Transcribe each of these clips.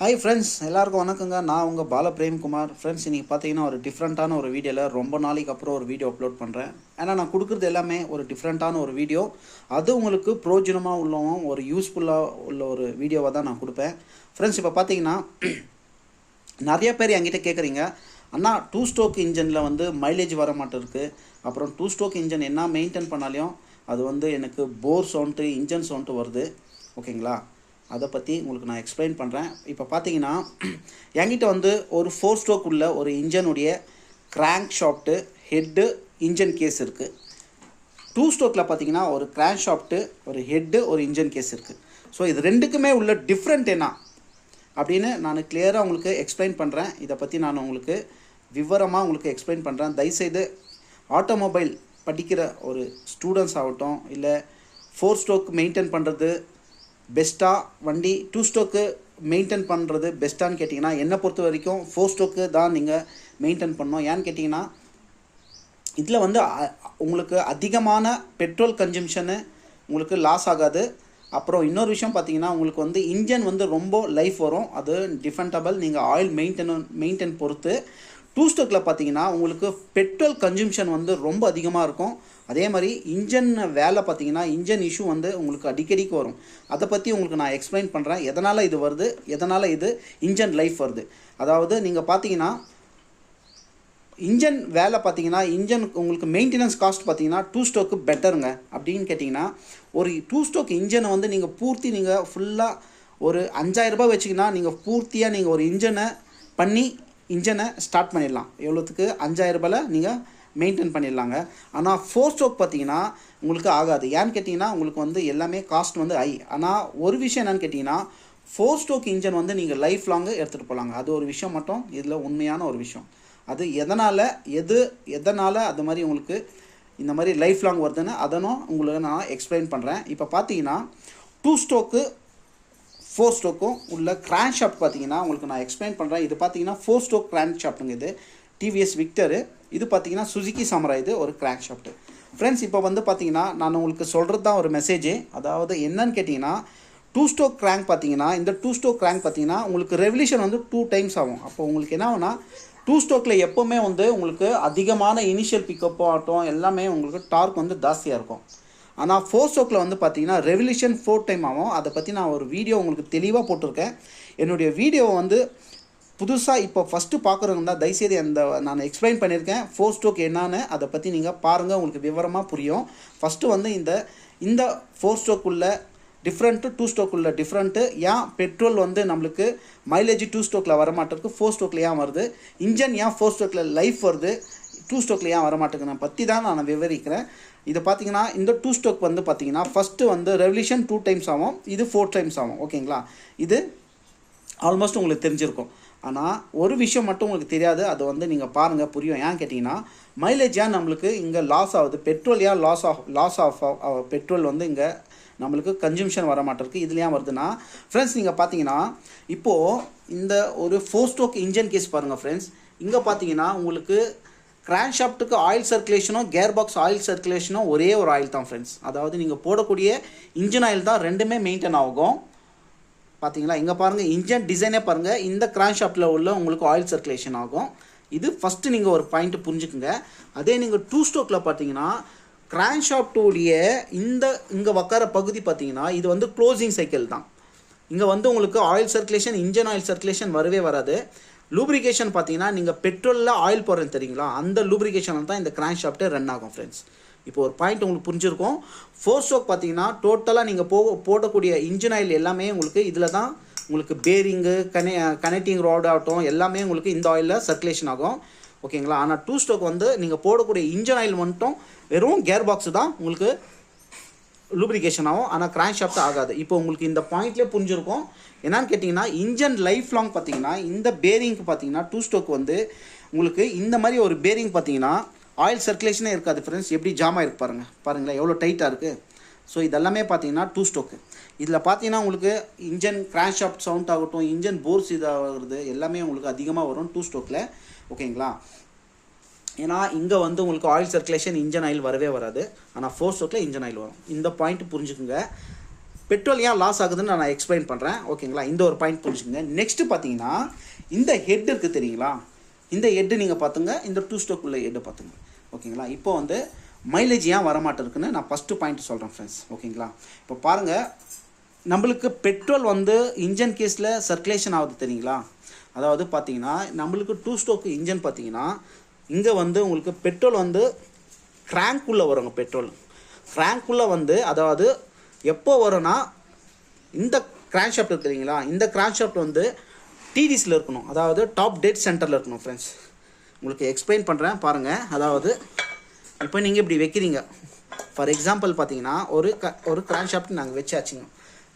Hi friends, எல்லாருக்கும் வணக்கங்க. நான் உங்கள் பால பிரேம்குமார். ஃப்ரெண்ட்ஸ், இன்றைக்கி பார்த்தீங்கன்னா ஒரு டிஃப்ரெண்ட்டான ஒரு வீடியோவில் ரொம்ப நாளைக்கு அப்புறம் ஒரு வீடியோ அப்லோட் பண்ணுறேன். ஏன்னா நான் கொடுக்குறது எல்லாமே ஒரு டிஃப்ரெண்ட்டான ஒரு வீடியோ. அது உங்களுக்கு பிரோஜனமாக உள்ளவும் ஒரு யூஸ்ஃபுல்லாக உள்ள ஒரு வீடியோவாக தான் நான் கொடுப்பேன். ஃப்ரெண்ட்ஸ், இப்போ பார்த்தீங்கன்னா நிறைய பேர் என்கிட்ட கேட்குறீங்க, அண்ணா 2 ஸ்ட்ரோக் இன்ஜினில் வந்து மைலேஜ் வர மாட்டேருக்கு. அப்புறம் 2 ஸ்ட்ரோக் இன்ஜின் என்ன மெயின்டைன் பண்ணாலையும் அது வந்து எனக்கு போர் சவுண்டு, இன்ஜின் சவுண்டு வருது. ஓகேங்களா? அதை பற்றி உங்களுக்கு நான் எக்ஸ்பிளைன் பண்ணுறேன். இப்போ பார்த்தீங்கன்னா என்கிட்ட வந்து ஒரு 4 ஸ்ட்ரோக் உள்ள ஒரு இன்ஜனுடைய கிராங்க் ஷாஃப்ட்டு, ஹெட்டு, இன்ஜன் கேஸ் இருக்குது. 2 ஸ்ட்ரோக்கில் பார்த்தீங்கன்னா ஒரு கிராங்க் ஷாஃப்ட்டு, ஒரு ஹெட்டு, ஒரு இன்ஜன் கேஸ் இருக்குது. ஸோ இது ரெண்டுக்குமே உள்ள டிஃப்ரெண்ட் என்ன அப்படின்னு நான் கிளியராக உங்களுக்கு எக்ஸ்பிளைன் பண்ணுறேன். இதை பற்றி நான் உங்களுக்கு விவரமாக உங்களுக்கு எக்ஸ்பிளைன் பண்ணுறேன். தயவுசெய்து ஆட்டோமொபைல் படிக்கிற ஒரு ஸ்டூடெண்ட்ஸ் ஆகட்டும், இல்லை 4 ஸ்ட்ரோக் மெயின்டைன் பண்ணுறது பெஸ்ட்டாக, வண்டி 2 ஸ்ட்ரோக்கு மெயின்டைன் பண்ணுறது பெஸ்ட்டான்னு கேட்டிங்கன்னா, என்னை பொறுத்த வரைக்கும் 4 ஸ்ட்ரோக்கு தான் நீங்கள் மெயின்டைன் பண்ணணும். ஏன்னு கேட்டிங்கன்னா, இதில் வந்து உங்களுக்கு அதிகமான பெட்ரோல் கன்சம்ஷனு உங்களுக்கு லாஸ் ஆகாது. அப்புறம் இன்னொரு விஷயம் பார்த்தீங்கன்னா, உங்களுக்கு வந்து இன்ஜன் வந்து ரொம்ப லைஃப் வரும். அது டிஃபெண்டபிள். நீங்கள் ஆயில் மெயின்டைன் பொறுத்து. 2 ஸ்ட்ரோக்கில் பார்த்தீங்கன்னா உங்களுக்கு பெட்ரோல் கன்சம்ஷன் வந்து ரொம்ப அதிகமாக இருக்கும். அதே மாதிரி இன்ஜன் வேலை பார்த்தீங்கன்னா, இன்ஜன் இஷ்யூ வந்து உங்களுக்கு அடிக்கடிக்கு வரும். அதை பற்றி உங்களுக்கு நான் எக்ஸ்பிளைன் பண்ணுறேன். எதனால் இது வருது, எதனால் இது இன்ஜன் லைஃப் வருது. அதாவது நீங்கள் பார்த்தீங்கன்னா இன்ஜன் வேலை பார்த்தீங்கன்னா, இன்ஜன் உங்களுக்கு மெயின்டெனன்ஸ் காஸ்ட் பார்த்தீங்கன்னா 2 ஸ்ட்ரோக்கு பெட்டருங்க. அப்படின்னு கேட்டிங்கன்னா, ஒரு 2 ஸ்ட்ரோக் இன்ஜனை வந்து நீங்கள் பூர்த்தி நீங்கள் ஃபுல்லாக ஒரு 5000 ரூபாய் வச்சிங்கன்னா நீங்கள் பூர்த்தியாக நீங்கள் ஒரு இன்ஜனை ஸ்டார்ட் பண்ணிடலாம். எவ்வளோத்துக்கு? 5000 ரூபாயில் நீங்கள் மெயின்டைன் பண்ணிடலாங்க. ஆனால் 4 ஸ்ட்ரோக் பார்த்தீங்கன்னா உங்களுக்கு ஆகாது. ஏன்னு கேட்டிங்கன்னா, உங்களுக்கு வந்து எல்லாமே காஸ்ட் வந்து ஹை. ஆனால் ஒரு விஷயம் என்னென்னு கேட்டிங்கன்னா, 4 ஸ்ட்ரோக் இன்ஜன் வந்து நீங்கள் லைஃப் லாங்கு எடுத்துகிட்டு போகலாங்க. அது ஒரு விஷயம் மட்டும் இதில் உண்மையான ஒரு விஷயம். அது எதனால் அது மாதிரி உங்களுக்கு இந்த மாதிரி லைஃப் லாங் வருதுன்னு அதனும் உங்களுக்கு நான் எக்ஸ்பிளைன் பண்ணுறேன். இப்போ பார்த்தீங்கன்னா 2 ஸ்ட்ரோக்கு 4 ஸ்ட்ரோக்கும் உள்ள கிராங்க் ஷாஃப்ட் பார்த்தீங்கன்னா உங்களுக்கு நான் எக்ஸ்பிளைன் பண்ணுறேன். இது பார்த்தீங்கன்னா 4 ஸ்ட்ரோக் கிராங்க் ஷாஃப்ட்டுங்க. இது டிவிஎஸ் விக்டரு. இது பார்த்தீங்கன்னா சுசுகி சமரா. இது ஒரு கிராங்க் ஷாஃப்ட்டு. ஃப்ரெண்ட்ஸ், இப்போ வந்து பார்த்தீங்கன்னா நான் உங்களுக்கு சொல்கிறது தான் ஒரு மெசேஜ். அதாவது என்னன்னு கேட்டிங்கன்னா, 2 ஸ்ட்ரோக் கிராங்க் பார்த்தீங்கன்னா, இந்த 2 ஸ்ட்ரோக் கிராங்க் பார்த்தீங்கன்னா உங்களுக்கு ரெவல்யூஷன் வந்து 2 டைம்ஸ் ஆகும். அப்போ உங்களுக்கு என்ன ஆகும்னா, 2 ஸ்ட்ரோக்கில் எப்போவுமே வந்து உங்களுக்கு அதிகமான இனிஷியல் பிக்கப் ஆகட்டும், எல்லாமே உங்களுக்கு டார்க் வந்து ஜாஸ்தியாக இருக்கும். ஆனால் 4 ஸ்ட்ரோக்கில் வந்து பார்த்தீங்கன்னா ரெவல்யூஷன் 4 டைம் ஆகும். அதை பற்றி நான் ஒரு வீடியோ உங்களுக்கு தெளிவாக போட்டிருக்கேன். என்னுடைய வீடியோவை வந்து புதுசாக இப்போ ஃபஸ்ட்டு பார்க்குறவங்க தான் தயவுசெய்து நான் எக்ஸ்பிளைன் பண்ணியிருக்கேன் 4 ஸ்ட்ரோக் என்னான்னு. அதை பற்றி நீங்கள் பாருங்கள், உங்களுக்கு விவரமாக புரியும். ஃபஸ்ட்டு வந்து இந்த 4 ஸ்ட்ரோக் உள்ள டிஃப்ரெண்ட்டு, 2 ஸ்ட்ரோக் உள்ள டிஃப்ரெண்ட்டு, ஏன் பெட்ரோல் வந்து நம்மளுக்கு மைலேஜ் 2 ஸ்ட்ரோக்கில் வரமாட்டேருக்கு, 4 ஸ்ட்ரோக்கில் ஏன் வருது, இன்ஜன் ஏன் 4 ஸ்ட்ரோக்கில் லைஃப் வருது, 2 ஸ்ட்ரோக்கில் ஏன் வரமாட்டேங்குது பற்றி தான் நான் விவரிக்கிறேன். இதை பார்த்தீங்கன்னா இந்த 2 ஸ்ட்ரோக் வந்து பார்த்தீங்கன்னா ஃபஸ்ட்டு வந்து ரெவல்யூஷன் 2 டைம்ஸ் ஆகும், இது 4 டைம்ஸ் ஆகும். ஓகேங்களா? இது ஆல்மோஸ்ட் உங்களுக்கு தெரிஞ்சிருக்கும். ஆனால் ஒரு விஷயம் மட்டும் உங்களுக்கு தெரியாது. அது வந்து நீங்கள் பாருங்கள், புரியும். ஏன்னு கேட்டிங்கன்னா, மைலேஜ் ஏன் நம்மளுக்கு இங்கே லாஸ் ஆகுது, பெட்ரோல் ஏன் லாஸ் ஆஃப் பெட்ரோல் வந்து இங்கே நம்மளுக்கு கன்சம்ஷன் வர மாட்டேருக்கு, இதில் ஏன் வருதுன்னா, ஃப்ரெண்ட்ஸ் நீங்கள் பார்த்தீங்கன்னா இப்போது இந்த ஒரு 4 ஸ்ட்ரோக் இன்ஜன் கேஸ் பாருங்கள் ஃப்ரெண்ட்ஸ். இங்கே பார்த்தீங்கன்னா உங்களுக்கு கிராங்க் ஷாஃப்ட்டுக்கு ஆயில் சர்க்குலேஷனும் கியர் பாக்ஸ் ஆயில் சர்க்குலேஷனும் ஒரே ஒரு ஆயில் தான் ஃப்ரெண்ட்ஸ். அதாவது நீங்கள் போடக்கூடிய இன்ஜின் ஆயில் தான் ரெண்டுமே மெயின்டைன் ஆகும். பார்த்தீங்களா? இங்கே பாருங்கள், இன்ஜின் டிசைனே பாருங்கள். இந்த கிராங்க் ஷாஃப்ட்டில் உள்ள உங்களுக்கு ஆயில் சர்க்குலேஷன் ஆகும். இது ஃபஸ்ட்டு நீங்கள் ஒரு பாயிண்ட்டு புரிஞ்சுக்குங்க. அதே நீங்கள் 2 ஸ்ட்ரோக்கில் பார்த்தீங்கன்னா கிராங்க் ஷாஃப்ட்டுடைய இங்கே உக்கார பகுதி பார்த்தீங்கன்னா இது வந்து க்ளோசிங் சைக்கிள் தான். இங்கே வந்து உங்களுக்கு oil circulation, engine oil circulation வரவே வராது. லூப்ரிகேஷன் பார்த்தீங்கன்னா நீங்கள் பெட்ரோலில் ஆயில் போடுறது தெரியுங்களா, அந்த லூப்ரிகேஷனில் தான் இந்த கிராங்க் ஷாஃப்ட்டே ரன் ஆகும் ஃப்ரெண்ட்ஸ். இப்போ ஒரு பாயிண்ட் உங்களுக்கு புரிஞ்சிருக்கும். 4 ஸ்ட்ரோக் பார்த்தீங்கன்னா டோட்டலாக நீங்கள் போடக்கூடிய இன்ஜின் ஆயில் எல்லாமே உங்களுக்கு இதில் தான் உங்களுக்கு பேரிங்கு, கனெக்டிங் ரோடு ஆகட்டும், எல்லாமே உங்களுக்கு இந்த ஆயிலில் சர்க்குலேஷன் ஆகும். ஓகேங்களா? ஆனால் 2 ஸ்ட்ரோக் வந்து நீங்கள் போடக்கூடிய இன்ஜின் ஆயில் மட்டும் வெறும் கியர் பாக்ஸ் தான் உங்களுக்கு லூப்ரிகேஷன் ஆகும். ஆனால் கிராங்க் ஷாஃப்ட் ஆகாது. இப்போ உங்களுக்கு இந்த பாயிண்ட்லேயே புரிஞ்சிருக்கும். என்னன்னு கேட்டிங்கன்னா, இன்ஜன் லைஃப் லாங் பார்த்தீங்கன்னா இந்த பேரிங்க்கு பார்த்தீங்கன்னா 2 ஸ்ட்ரோக் வந்து உங்களுக்கு இந்த மாதிரி ஒரு பேரிங் பார்த்தீங்கன்னா ஆயில் சர்க்குலேஷனே இருக்காது ஃப்ரெண்ட்ஸ். எப்படி ஜாமாக இருக்கு பாருங்களேன் எவ்வளோ டைட்டாக இருக்குது. ஸோ இதெல்லாமே பார்த்தீங்கன்னா 2 ஸ்ட்ரோக்கு. இதில் பார்த்தீங்கன்னா உங்களுக்கு இன்ஜன் கிராங்க் ஷாஃப்ட் சவுண்ட் ஆகட்டும், இன்ஜன் போர்ஸ் இதாகிறது எல்லாமே உங்களுக்கு அதிகமாக வரும் 2 ஸ்ட்ரோக்கில். ஓகேங்களா? ஏன்னா இங்கே வந்து உங்களுக்கு ஆயில் சர்க்குலேஷன், இன்ஜன் ஆயில் வரவே வராது. ஆனால் 4 ஸ்ட்ரோக்கில் இன்ஜன் ஆயில் வரும். இந்த பாயிண்ட் புரிஞ்சுக்குங்க. பெட்ரோல் ஏன் லாஸ் ஆகுதுன்னு நான் எக்ஸ்பிளைன் பண்ணுறேன். ஓகேங்களா, இந்த ஒரு பாயிண்ட் புரிஞ்சுக்கோங்க. நெக்ஸ்ட்டு பார்த்தீங்கன்னா இந்த ஹெட் இருக்குது தெரியுங்களா, இந்த ஹெட்டு நீங்கள் பார்த்துங்க, இந்த 2 ஸ்டோக் உள்ள ஹெட்டு பார்த்துங்க. ஓகேங்களா, இப்போ வந்து மைலேஜ் ஏன் வரமாட்டிருக்குன்னு நான் ஃபஸ்ட்டு பாயிண்ட் சொல்கிறேன் ஃப்ரெண்ட்ஸ். ஓகேங்களா, இப்போ பாருங்கள், நம்மளுக்கு பெட்ரோல் வந்து இன்ஜின் கேஸில் சர்க்குலேஷன் ஆகுது தெரியுங்களா. அதாவது பார்த்தீங்கன்னா நம்மளுக்கு 2 ஸ்டோக்கு இன்ஜின் பார்த்தீங்கன்னா இங்கே வந்து உங்களுக்கு பெட்ரோல் வந்து கிராங்க்குள்ளே வருங்க. பெட்ரோல் கிராங்க்குள்ளே வந்து அதாவது எப்போ வரும்னா இந்த கிராங்க் ஷாஃப்ட் இருக்குது தெரியுங்களா, இந்த கிராங்க் ஷாஃப்ட் வந்து டிடிஸில் இருக்கணும், அதாவது டாப் டெட் சென்டரில் இருக்கணும் ஃப்ரெண்ட்ஸ். உங்களுக்கு எக்ஸ்பிளைன் பண்ணுறேன் பாருங்கள். அதாவது இப்போ நீங்கள் இப்படி வைக்கிறீங்க, ஃபார் எக்ஸாம்பிள் பார்த்தீங்கன்னா ஒரு கிராங்க் ஷாஃப்ட் நாங்கள் வச்சாச்சுங்க.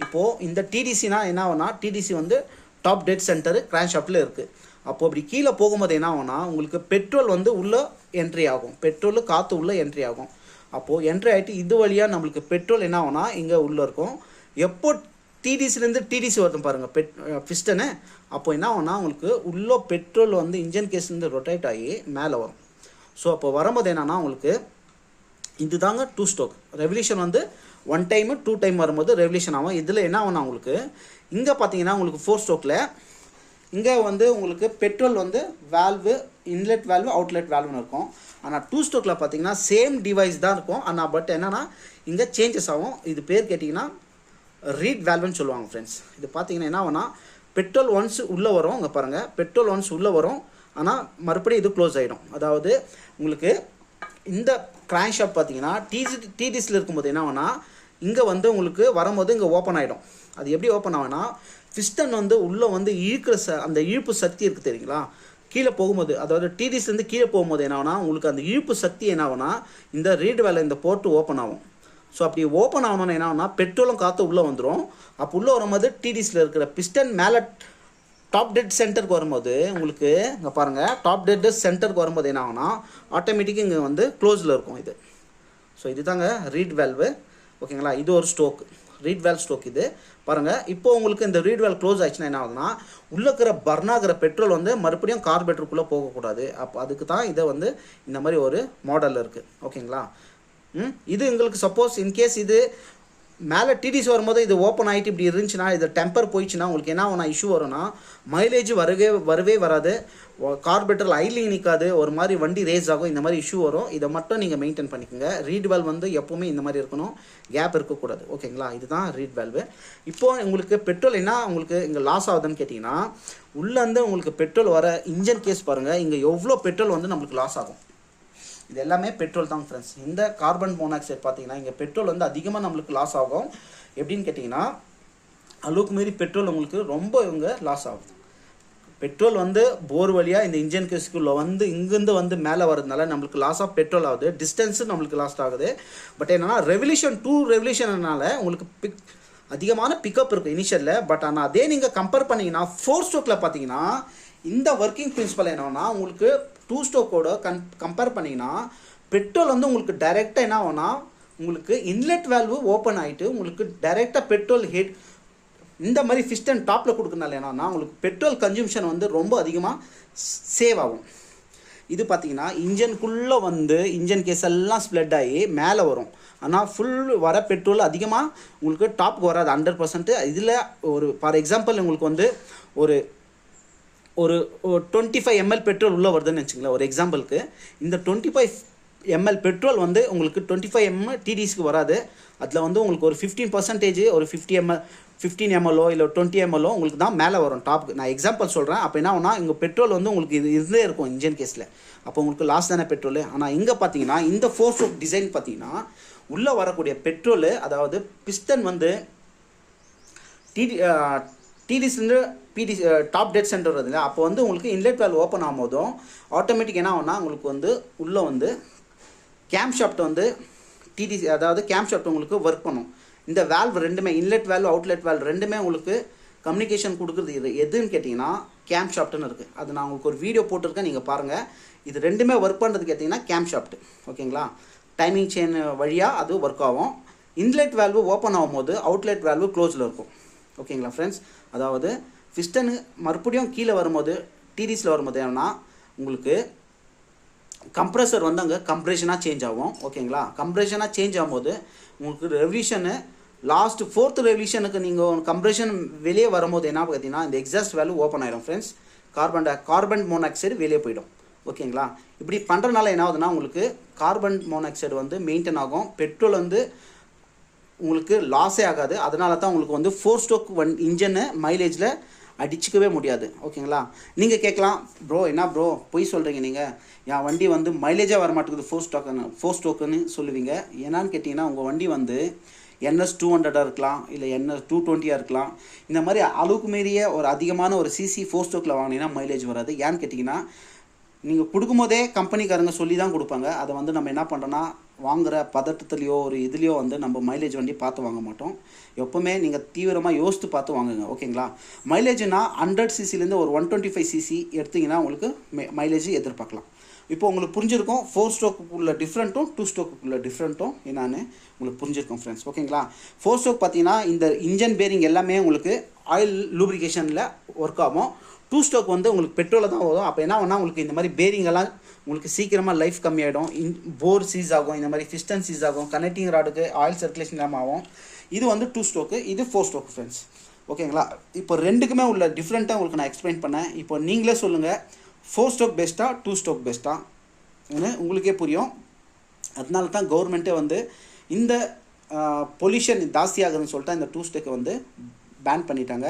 இப்போது இந்த டிடிசினா என்ன ஆகுனா, டிடிசி வந்து டாப் டெட் சென்டரு கிராங்க் ஷாஃப்ட்டில் இருக்குது. அப்போது இப்படி கீழே போகும்போது என்ன ஆகும்னா உங்களுக்கு பெட்ரோல் வந்து உள்ளே என்ட்ரி ஆகும், பெட்ரோல் காற்று உள்ளே என்ட்ரி ஆகும். அப்போது என்ட்ரி ஆகிட்டு இது வழியாக நம்மளுக்கு பெட்ரோல் என்ன ஆகும்னா இங்கே உள்ளே இருக்கும். எப்போ டிடிசிலேருந்து டிடிசி வருதும் பாருங்கள் பிஸ்டனு, அப்போது என்ன ஆகும்னா உங்களுக்கு உள்ளே பெட்ரோல் வந்து இன்ஜின் கேஸ்லேருந்து ரொட்டேட் ஆகி மேலே வரும். ஸோ அப்போ வரும்போது என்னென்னா உங்களுக்கு இது தாங்க 2 ஸ்டோக். ரெவல்யூஷன் வந்து 1 டைமு 2 டைம் வரும்போது ரெவல்யூஷன் ஆகும். இதில் என்ன ஆகும்னா உங்களுக்கு இங்கே பார்த்தீங்கன்னா உங்களுக்கு 4 ஸ்டோக்கில் இங்கே வந்து உங்களுக்கு பெட்ரோல் வந்து வேல்வு, இன்லெட் வேல்வு, அவுட்லெட் வேல்வுன்னு இருக்கும். ஆனால் 2 ஸ்டோக்கில் பார்த்தீங்கன்னா சேம் டிவைஸ் தான் இருக்கும். ஆனால் பட் என்னென்னா இங்கே சேஞ்சஸ் ஆகும். இது பேர் கேட்டிங்கன்னா ரீட் வேல்வுன்னு சொல்லுவாங்க ஃப்ரெண்ட்ஸ். இது பார்த்தீங்கன்னா என்ன ஆகும்னா பெட்ரோல் ஒன்ஸ் உள்ளே வரும், இங்கே பாருங்கள் பெட்ரோல் ஒன்ஸ் உள்ளே வரும், ஆனால் மறுபடியும் இது க்ளோஸ் ஆகிடும். அதாவது உங்களுக்கு இந்த கிராங்க் ஷாஃப்ட் பார்த்தீங்கன்னா டிடிஸில் இருக்கும்போது என்ன ஆகும்னா இங்கே வந்து உங்களுக்கு வரும்போது இங்கே ஓப்பன் ஆகிடும். அது எப்படி ஓப்பன் ஆகும்னா பிஸ்டன் வந்து உள்ளே வந்து இழுக்கிற அந்த இழுப்பு சக்தி இருக்குது தெரியுங்களா, கீழே போகும்போது, அதாவது டிடிஸ்லேருந்து கீழே போகும்போது என்ன ஆகுனா உங்களுக்கு அந்த இழுப்பு சக்தி என்ன ஆகுனா இந்த ரீட் வேலை இந்த போர்ட்டு ஓப்பன் ஆகும். ஸோ அப்படி ஓப்பன் ஆகணும்னு என்ன ஆகுனா பெட்ரோலும் காற்று உள்ளே வந்துடும். அப்போ உள்ளே வரும்போது டிடிஸில் இருக்கிற பிஸ்டன் மேலே டாப் டெட் சென்டருக்கு வரும்போது உங்களுக்கு இங்கே பாருங்கள் டாப் டெட் சென்டருக்கு வரும்போது என்ன ஆகுனா ஆட்டோமேட்டிக்காக இங்கே வந்து க்ளோஸில் இருக்கும் இது. ஸோ இது தாங்க ரீட் வேல்வு. ஓகேங்களா, இது ஒரு ஸ்டோக், ரீட் வேல் ஸ்டோக். இது பாருங்கள், இப்போ உங்களுக்கு இந்த ரீட் வேல் க்ளோஸ் ஆச்சுன்னா என்ன ஆகுதுன்னா உள்ளே இருக்கிற பர்னாகிற பெட்ரோல் வந்து மறுபடியும் கார்பரேட்டருக்குள்ளே போகக்கூடாது. அப்போ அதுக்கு தான் இதை வந்து இந்த மாதிரி ஒரு மாடலில் இருக்குது. ஓகேங்களா, இது உங்களுக்கு சப்போஸ் இன்கேஸ் இது மேலே டிடிசி வரும்போது இது ஓப்பன் ஆகிட்டு இப்படி இருந்துச்சுன்னா இது டெம்பர் போயிடுச்சுன்னா உங்களுக்கு என்ன ஆகுனா இஷ்யூ வரும்னா மைலேஜ் வரவே வராது, கார்பரேட்டர் ஐலிங் நிற்காது, ஒரு மாதிரி வண்டி ரேஸ் ஆகும், இந்த மாதிரி இஷ்யூ வரும். இதை மட்டும் நீங்கள் மெயின்டைன் பண்ணிக்கோங்க. ரீட் வேல்வ் வந்து எப்போவுமே இந்த மாதிரி இருக்கணும், கேப் இருக்கக்கூடாது. ஓகேங்களா, இதுதான் ரீட் வேல்வு. இப்போது உங்களுக்கு பெட்ரோல் என்ன உங்களுக்கு இங்கே லாஸ் ஆகுதுன்னு கேட்டிங்கன்னா உள்ளேருந்து உங்களுக்கு பெட்ரோல் வர இன்ஜின் கேஸ் பாருங்கள், இங்கே எவ்வளோ பெட்ரோல் வந்து நம்மளுக்கு லாஸ் ஆகும். இது எல்லாமே பெட்ரோல் தான் ஃப்ரெண்ட்ஸ். இந்த கார்பன் மோனாக்சைடு பார்த்தீங்கன்னா இங்கே பெட்ரோல் வந்து அதிகமாக நம்மளுக்கு லாஸ் ஆகும். எப்படின்னு கேட்டிங்கன்னா அளவுக்கு மீறி பெட்ரோல் உங்களுக்கு ரொம்ப இவங்க லாஸ் ஆகுது. பெட்ரோல் வந்து போர் வழியாக இந்த இன்ஜின் கேஸ்க்குள்ளே வந்து இங்கேருந்து வந்து மேலே வரதுனால நம்மளுக்கு லாஸ் ஆஃப் பெட்ரோல் ஆகுது, டிஸ்டன்ஸு நம்மளுக்கு லாஸ்ட் ஆகுது. பட் என்னென்னா ரெவல்யூஷன்னால உங்களுக்கு அதிகமான பிக்கப் இருக்குது இனிஷியலில். பட் ஆனால் அதே நீங்கள் கம்பேர் பண்ணிங்கன்னா 4 ஸ்டோக்கில் பார்த்தீங்கன்னா இந்த ஒர்க்கிங் பிரின்சிபல் என்னன்னா உங்களுக்கு 2 ஸ்டோக்கோட கம்பேர் பண்ணிங்கன்னா பெட்ரோல் வந்து உங்களுக்கு டைரெக்டாக என்ன ஆகும்னா உங்களுக்கு இன்லெட் வேல்வு ஓப்பன் ஆகிட்டு உங்களுக்கு டைரெக்டாக பெட்ரோல் ஹெட் இந்த மாதிரி பிஸ்டன் டாப்பில் கொடுக்கறனால என்னன்னா உங்களுக்கு பெட்ரோல் கன்சம்ஷன் வந்து ரொம்ப அதிகமாக சேவ் ஆகும். இது பார்த்தீங்கன்னா இன்ஜின்குள்ளே வந்து இன்ஜின் கேஸ் எல்லாம் ஸ்ப்ளட் ஆகி மேலே வரும். ஆனால் ஃபுல் வர பெட்ரோல் அதிகமாக உங்களுக்கு டாப்புக்கு வராது 100%. இதில் ஒரு ஃபார் எக்ஸாம்பிள் உங்களுக்கு வந்து ஒரு 25 ml பெட்ரோல் உள்ளே வருதுன்னு வச்சுங்களேன் ஒரு எக்ஸாம்பிளுக்கு. இந்த 25 ml பெட்ரோல் வந்து உங்களுக்கு 25 ml டிடிஸ்க்கு வராது. அதில் வந்து உங்களுக்கு ஒரு 15% ஒரு 15 ml இல்லை 20 ml உங்களுக்கு தான் மேலே வரும் டாப்புக்கு. நான் எக்ஸாம்பிள் சொல்கிறேன். அப்போ என்ன ஆகுனா இங்கே பெட்ரோல் வந்து உங்களுக்கு இது இருந்தே இருக்கும் இன்ஜின் கேஸில். அப்போ உங்களுக்கு லாஸ் தானே பெட்ரோல். ஆனால் இங்கே பார்த்தீங்கன்னா இந்த 4 ஸ்ட்ரோக் டிசைன் பார்த்தீங்கன்னா உள்ளே வரக்கூடிய பெட்ரோலு அதாவது பிஸ்டன் வந்து டிடிஸ்லேருந்து டாப் டெட் சென்டர் வருது. அப்போ வந்து உங்களுக்கு இன்லெட் வேல்வ் ஓப்பன் ஆகும்போதும் ஆட்டோமேட்டிக் என்ன ஆகுனா உங்களுக்கு வந்து உள்ளே வந்து கேம் ஷாஃப்ட் வந்து டிடிசி அதாவது கேம் ஷாஃப்ட் உங்களுக்கு ஒர்க் பண்ணும். இந்த வேல்வ் ரெண்டுமே இன்லெட் வேல்வ் அவுட்லெட் வேல்வ் ரெண்டுமே உங்களுக்கு கம்யூனிகேஷன் கொடுக்குறது இது எதுன்னு கேட்டிங்கன்னா கேம் ஷாஃப்ட்னு இருக்குது. அது நான் உங்களுக்கு ஒரு வீடியோ போட்டிருக்கேன், நீங்கள் பாருங்கள். இது ரெண்டுமே ஒர்க் பண்ணுறது கேட்டிங்கன்னா கேம் ஷாஃப்ட். ஓகேங்களா, டைமிங் செயின் வழியாக அது ஒர்க் ஆகும். இன்லெட் வேல்வு ஓப்பன் ஆகும்போது அவுட்லெட் வேல்வு க்ளோஸில் இருக்கும். ஓகேங்களா ஃப்ரெண்ட்ஸ், அதாவது பிஸ்டனு மறுபடியும் கீழே வரும்போது டிடிஸில் வரும்போது என்னன்னா உங்களுக்கு கம்ப்ரெசர் வந்து அங்கே கம்ப்ரெஷனாக சேஞ்ச் ஆகும். ஓகேங்களா, கம்ப்ரெஷனாக சேஞ்ச் ஆகும்போது உங்களுக்கு ரெவல்யூஷனு லாஸ்ட் 4th ரெவல்யூஷனுக்கு நீங்கள் கம்ப்ரெஷன் வெளியே வரும்போது என்ன பார்த்தீங்கன்னா இந்த எக்ஸாஸ்ட் வேல்யூ ஓப்பன் ஆயிடும் ஃப்ரெண்ட்ஸ். கார்பன் மோனாக்சைடு வெளியே போயிடும். ஓகேங்களா? இப்படி பண்ணுறதுனால என்ன ஆகுதுன்னா உங்களுக்கு கார்பன் மோனாக்சைடு வந்து மெயின்டைன் ஆகும். பெட்ரோல் வந்து உங்களுக்கு லாஸே ஆகாது. அதனால தான் உங்களுக்கு வந்து 4 ஸ்ட்ரோக் இன்ஜினை மைலேஜில் அடிச்சிக்கவே முடியாது. ஓகேங்களா? நீங்கள் கேட்கலாம், ப்ரோ என்ன ப்ரோ பொய் சொல்கிறீங்க, நீங்கள் என் வண்டி வந்து மைலேஜாக வர மாட்டேங்குது 4 ஸ்ட்ரோக்குன்னு சொல்லுவீங்க. ஏன்னான்னு கேட்டிங்கன்னா உங்கள் வண்டி வந்து NS 200 இருக்கலாம், இல்லை NS 220 இருக்கலாம். இந்த மாதிரி அளவுக்கு மீறிய ஒரு அதிகமான ஒரு சிசி 4 ஸ்ட்ரோக்கில் வாங்கினீங்கன்னா மைலேஜ் வராது. ஏன்னு கேட்டிங்கன்னா நீங்கள் கொடுக்கும்போதே கம்பெனிக்காரங்க சொல்லி தான் கொடுப்பாங்க. அதை வந்து நம்ம என்ன பண்ணுறோன்னா வாங்குகிற பதட்டத்துலேயோ ஒரு இதுலேயோ வந்து நம்ம மைலேஜ் வண்டி பார்த்து வாங்க மாட்டோம். எப்போவுமே நீங்கள் தீவிரமாக யோசித்து பார்த்து வாங்குங்க. ஓகேங்களா? மைலேஜ்னா 100 சிசிலேருந்து ஒரு 125 சிசி எடுத்திங்கன்னா உங்களுக்கு மைலேஜ் எதிர்பார்க்கலாம். இப்போ உங்களுக்கு புரிஞ்சிருக்கும் 4 ஸ்ட்ரோக்குள்ள டிஃப்ரெண்ட்டும் 2 ஸ்ட்ரோக்குள்ள டிஃப்ரெண்ட்டும் என்னான்னு உங்களுக்கு புரிஞ்சிருக்கும் ஃப்ரெண்ட்ஸ். ஓகேங்களா? 4 ஸ்ட்ரோக் பார்த்தீங்கன்னா இந்த இன்ஜின் பேரிங் எல்லாமே உங்களுக்கு ஆயில் லூப்ரிகேஷனில் ஒர்க் ஆகும். 2 ஸ்ட்ரோக் வந்து உங்களுக்கு பெட்ரோலில் தான் வரும். அப்போ என்ன ஆகும்னா உங்களுக்கு இந்த மாதிரி பேரிங்கெல்லாம் உங்களுக்கு சீக்கிரமாக லைஃப் கம்மியாகிடும். போர் சீஸ் ஆகும், இந்த மாதிரி பிஸ்டன் சீஸ் ஆகும், கனெக்டிங் ராடுக்கு ஆயில் சர்க்குலேஷன் இல்லாமல் ஆகும். இது வந்து 2 ஸ்ட்ரோக்கு, இது 4 ஸ்ட்ரோக் ஃப்ரெண்ட்ஸ். ஓகேங்களா? இப்போ ரெண்டுக்குமே உள்ள டிஃப்ரெண்ட்டாக உங்களுக்கு நான் எக்ஸ்பிளைன் பண்ணேன். இப்போ நீங்களே சொல்லுங்கள், 4 ஸ்ட்ரோக் பெஸ்ட்டா 2 ஸ்ட்ரோக் பெஸ்ட்டா உங்களுக்கே புரியும். அதனால தான் கவர்மெண்ட்டே வந்து இந்த பொல்யூஷன் ஜாஸ்தியாகுதுன்னு சொல்லிட்டு இந்த 2 ஸ்ட்ரோக்கை வந்து பேன் பண்ணிட்டாங்க.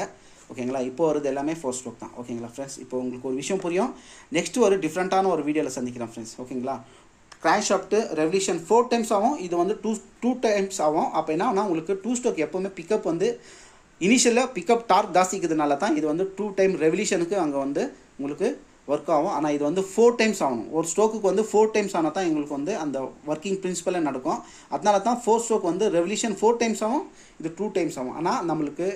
ஓகேங்களா? இப்போ வருது எல்லாமே 4 ஸ்ட்ரோக் தான். ஓகேங்களா ஃப்ரெண்ட்ஸ்? இப்போ உங்களுக்கு ஒரு விஷயம் புரியும். நெக்ஸ்ட் ஒரு டிஃப்ரெண்ட்டான ஒரு வீடியோவில் சந்திக்கிறேன் ஃப்ரெண்ட்ஸ். ஓகேங்களா? கிராஷ் ஷாஃப்ட் ரெவல்யூஷன் 4 டைம்ஸ் ஆகும், இது வந்து 2 டைம்ஸ் ஆகும். அப்போ என்ன உங்களுக்கு 2 ஸ்ட்ரோக் எப்போவுமே பிக்கப் வந்து இனிஷியலாக பிக்கப் டார்க் ஜாஸ்திக்கிறதுனால தான் இது வந்து 2 டைம் ரெவல்யூஷனுக்கு அங்கே வந்து உங்களுக்கு ஒர்க் ஆகும். ஆனால் இது வந்து 4 டைம்ஸ் ஆகணும். ஒரு ஸ்ட்ரோக்குக்கு வந்து 4 டைம்ஸ் ஆனால் தான் எங்களுக்கு வந்து அந்த ஒர்க்கிங் பிரின்சிபலே நடக்கும். அதனால தான் 4 ஸ்ட்ரோக் வந்து ரெவல்யூஷன் 4 டைம்ஸ் ஆகும், இது 2 டைம்ஸ் ஆகும். ஆனால் நம்மளுக்கு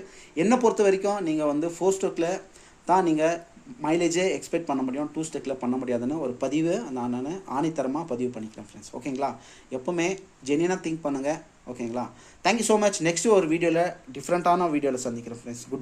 என்னை பொறுத்த வரைக்கும் நீங்கள் வந்து 4 ஸ்ட்ரோக்கில் தான் நீங்கள் மைலேஜே எக்ஸ்பெக்ட் பண்ண முடியும், 2 ஸ்ட்ரோக்கில் பண்ண முடியாதுன்னு ஒரு பதிவு நான் ஆணித்தரமாக பதிவு பண்ணிக்கிறேன் ஃப்ரெண்ட்ஸ். ஓகேங்களா? எப்போவுமே ஜென்யூனாக திங்க் பண்ணுங்கள். ஓகேங்களா? Thank you so much. நெக்ஸ்ட்டு ஒரு வீடியோவில் டிஃப்ரெண்ட்டான வீடியோவில் சந்திக்கிறேன் ஃப்ரெண்ட்ஸ். குட்